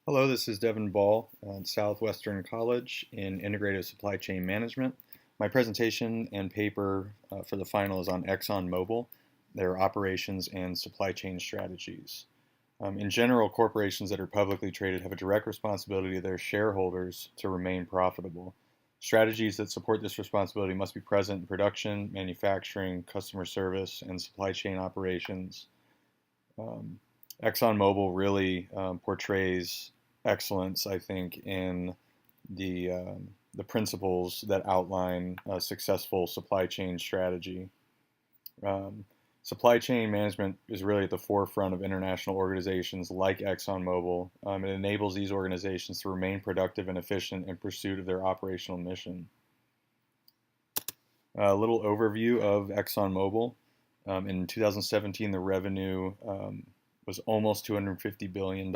Hello, this is Devin Ball at Southwestern College in Integrated Supply Chain Management. My presentation and paper for the final is on ExxonMobil, their operations and supply chain strategies. In general, corporations that are publicly traded have a direct responsibility to their shareholders to remain profitable. Strategies that support this responsibility must be present in production, manufacturing, customer service, and supply chain operations. Um, ExxonMobil really portrays excellence, I think, in the principles that outline a successful supply chain strategy. Um, Supply chain management is really at the forefront of international organizations like ExxonMobil. It enables these organizations to remain productive and efficient in pursuit of their operational mission. A little overview of ExxonMobil. In 2017, the revenue was almost $250 billion.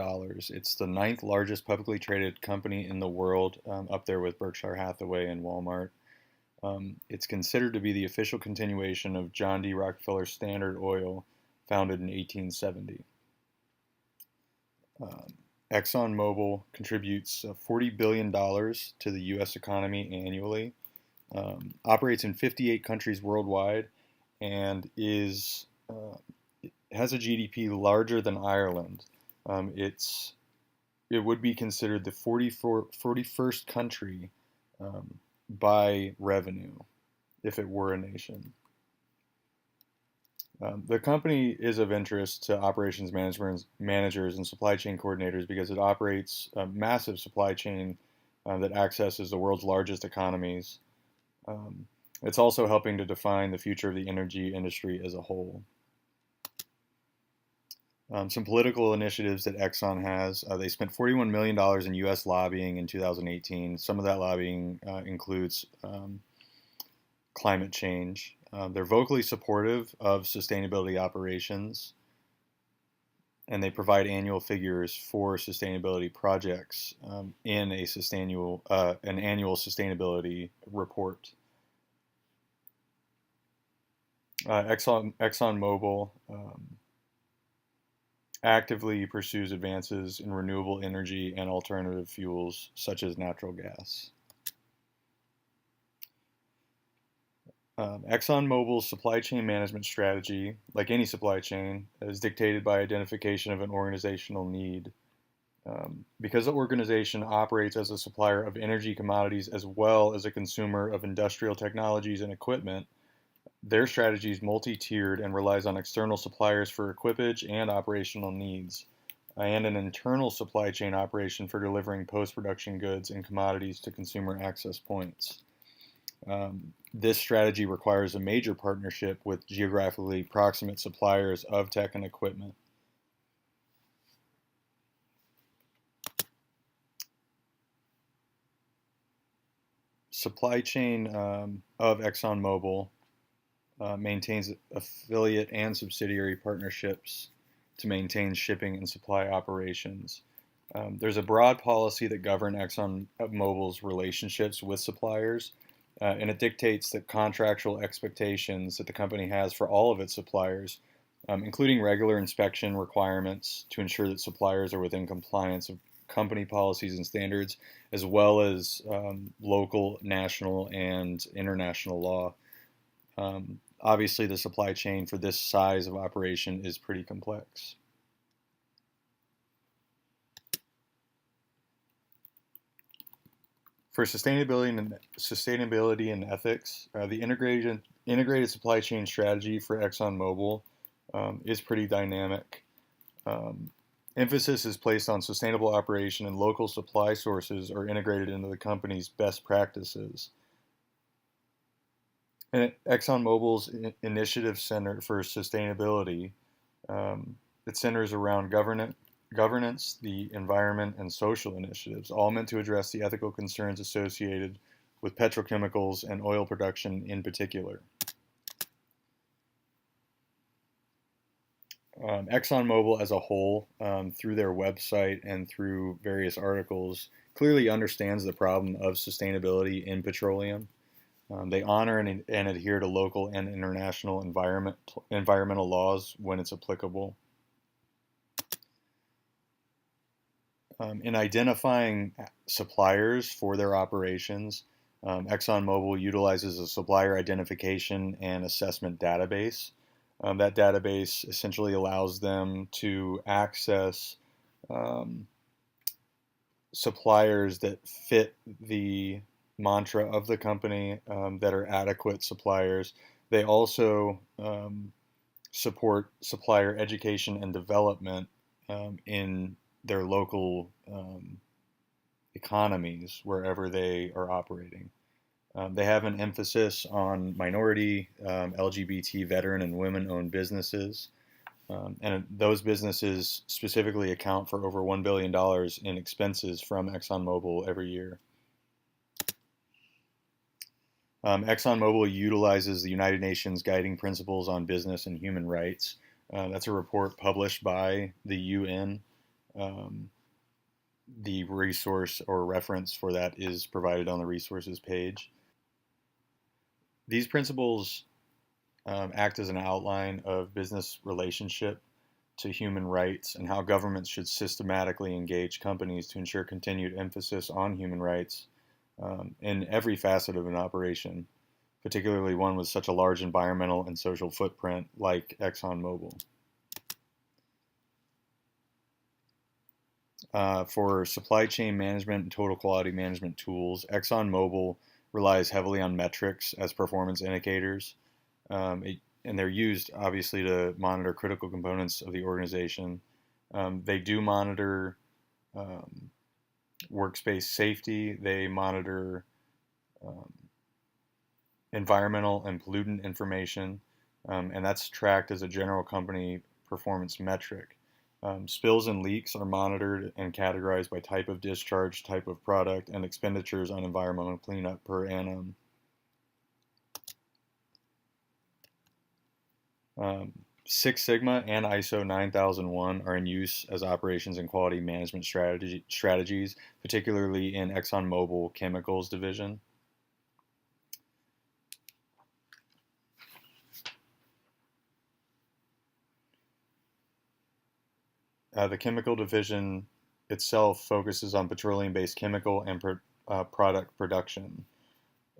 It's the ninth largest publicly traded company in the world, up there with Berkshire Hathaway and Walmart. It's considered to be the official continuation of John D. Rockefeller Standard Oil, founded in 1870. ExxonMobil contributes $40 billion to the U.S. economy annually, operates in 58 countries worldwide, and has a GDP larger than Ireland. It would be considered the 41st country by revenue if it were a nation. The company is of interest to operations managers and supply chain coordinators because it operates a massive supply chain that accesses the world's largest economies. It's also helping to define the future of the energy industry as a whole. Some political initiatives that Exxon has. They spent $41 million in U.S. lobbying in 2018. Some of that lobbying includes climate change. They're vocally supportive of sustainability operations, and they provide annual figures for sustainability projects in an annual sustainability report. ExxonMobil actively pursues advances in renewable energy and alternative fuels such as natural gas. ExxonMobil's supply chain management strategy, like any supply chain, is dictated by identification of an organizational need. Because the organization operates as a supplier of energy commodities as well as a consumer of industrial technologies and equipment, their strategy is multi-tiered and relies on external suppliers for equipage and operational needs, and an internal supply chain operation for delivering post-production goods and commodities to consumer access points. This strategy requires a major partnership with geographically proximate suppliers of tech and equipment. Supply chain of ExxonMobil maintains affiliate and subsidiary partnerships to maintain shipping and supply operations. There's a broad policy that governs ExxonMobil's relationships with suppliers, and it dictates the contractual expectations that the company has for all of its suppliers, including regular inspection requirements to ensure that suppliers are within compliance of company policies and standards, as well as local, national, and international law. Obviously, the supply chain for this size of operation is pretty complex. For sustainability and ethics, the integrated supply chain strategy for ExxonMobil is pretty dynamic. Emphasis is placed on sustainable operation, and local supply sources are integrated into the company's best practices. And ExxonMobil's initiative center for sustainability, it centers around governance, the environment, and social initiatives, all meant to address the ethical concerns associated with petrochemicals and oil production in particular. ExxonMobil as a whole, through their website and through various articles, clearly understands the problem of sustainability in petroleum. They honor and adhere to local and international environmental laws when it's applicable. In identifying suppliers for their operations, ExxonMobil utilizes a supplier identification and assessment database. That database essentially allows them to access um, suppliers that fit the mantra of the company, that are adequate suppliers. They also support supplier education and development in their local economies wherever they are operating. They have an emphasis on minority, LGBT, veteran, and women owned businesses. And those businesses specifically account for over $1 billion in expenses from ExxonMobil every year. ExxonMobil utilizes the United Nations Guiding Principles on Business and Human Rights. That's a report published by the UN. Um, the resource or reference for that is provided on the resources page. These principles act as an outline of business relationship to human rights and how governments should systematically engage companies to ensure continued emphasis on human rights in every facet of an operation, particularly one with such a large environmental and social footprint like ExxonMobil. For supply chain management and total quality management tools, ExxonMobil relies heavily on metrics as performance indicators. And they're used obviously to monitor critical components of the organization. They do monitor um, workspace safety. They monitor um, environmental and pollutant information, and that's tracked as a general company performance metric. Spills and leaks are monitored and categorized by type of discharge, type of product, and expenditures on environmental cleanup per annum. Six Sigma and ISO 9001 are in use as operations and quality management strategies, particularly in ExxonMobil Chemicals division. The chemical division itself focuses on petroleum-based chemical and product production,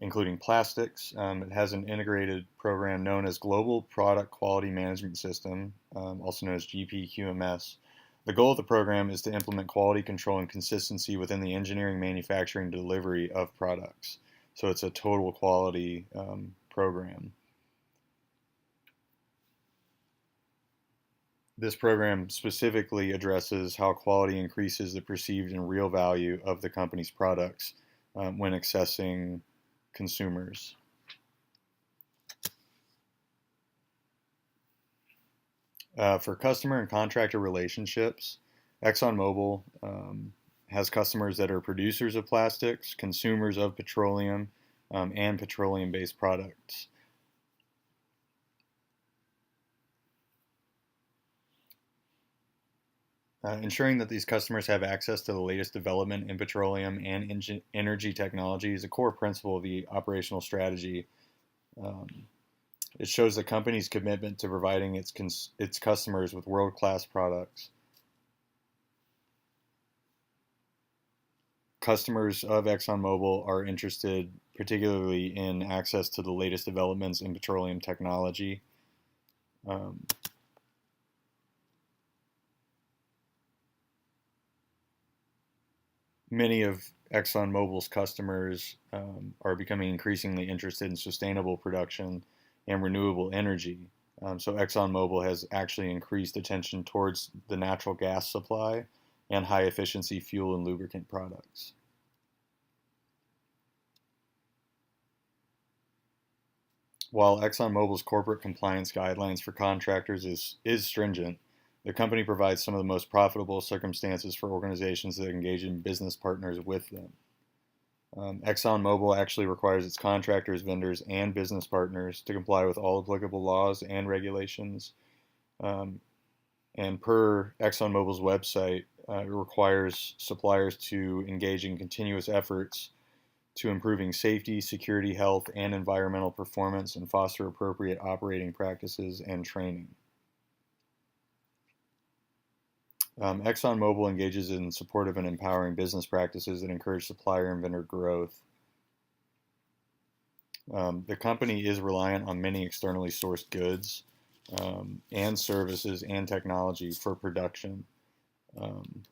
including plastics. It has an integrated program known as Global Product Quality Management System, also known as GPQMS. The goal of the program is to implement quality control and consistency within the engineering, manufacturing, and delivery of products. So it's a total quality program. This program specifically addresses how quality increases the perceived and real value of the company's products when accessing consumers. For customer and contractor relationships, ExxonMobil has customers that are producers of plastics, consumers of petroleum, and petroleum-based products. Ensuring that these customers have access to the latest development in petroleum and energy technology is a core principle of the operational strategy. Um, it shows the company's commitment to providing its customers with world-class products. Customers of ExxonMobil are interested particularly in access to the latest developments in petroleum technology. Um, Many of ExxonMobil's customers are becoming increasingly interested in sustainable production and renewable energy. So ExxonMobil has actually increased attention towards the natural gas supply and high efficiency fuel and lubricant products. While ExxonMobil's corporate compliance guidelines for contractors is stringent, the company provides some of the most profitable circumstances for organizations that engage in business partners with them. ExxonMobil actually requires its contractors, vendors, and business partners to comply with all applicable laws and regulations. Um, and per ExxonMobil's website, it requires suppliers to engage in continuous efforts to improving safety, security, health, and environmental performance and foster appropriate operating practices and training. ExxonMobil engages in supportive and empowering business practices that encourage supplier and vendor growth. The company is reliant on many externally sourced goods and services and technology for production. Um,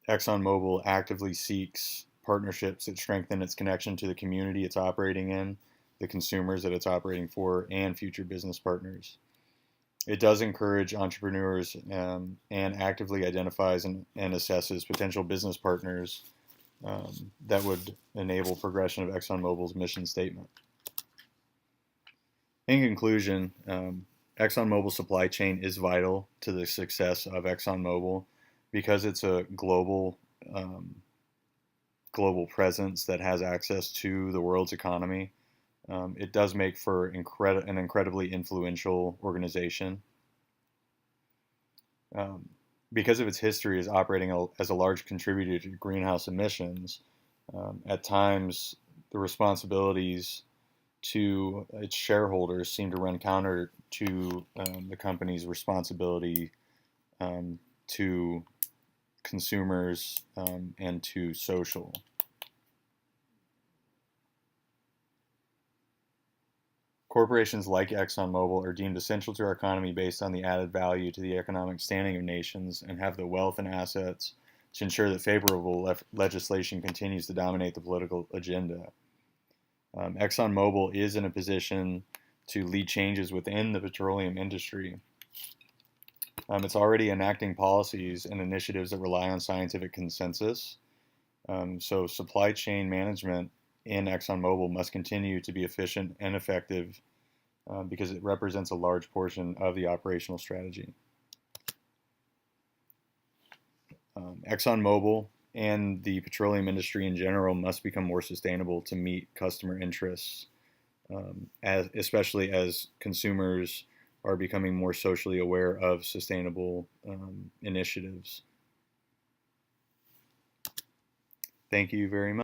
ExxonMobil actively seeks partnerships that strengthen its connection to the community it's operating in, the consumers that it's operating for, and future business partners. It does encourage entrepreneurs and actively identifies and assesses potential business partners that would enable progression of ExxonMobil's mission statement. In conclusion, ExxonMobil's supply chain is vital to the success of ExxonMobil because it's a global presence that has access to the world's economy. It does make for an incredibly influential organization. Because of its history as operating as a large contributor to greenhouse emissions, at times the responsibilities to its shareholders seem to run counter to the company's responsibility to consumers and to social. Corporations like ExxonMobil are deemed essential to our economy based on the added value to the economic standing of nations and have the wealth and assets to ensure that favorable legislation continues to dominate the political agenda. ExxonMobil is in a position to lead changes within the petroleum industry. It's already enacting policies and initiatives that rely on scientific consensus. So supply chain management in ExxonMobil must continue to be efficient and effective because it represents a large portion of the operational strategy. ExxonMobil and the petroleum industry in general must become more sustainable to meet customer interests, especially as consumers are becoming more socially aware of sustainable initiatives. Thank you very much.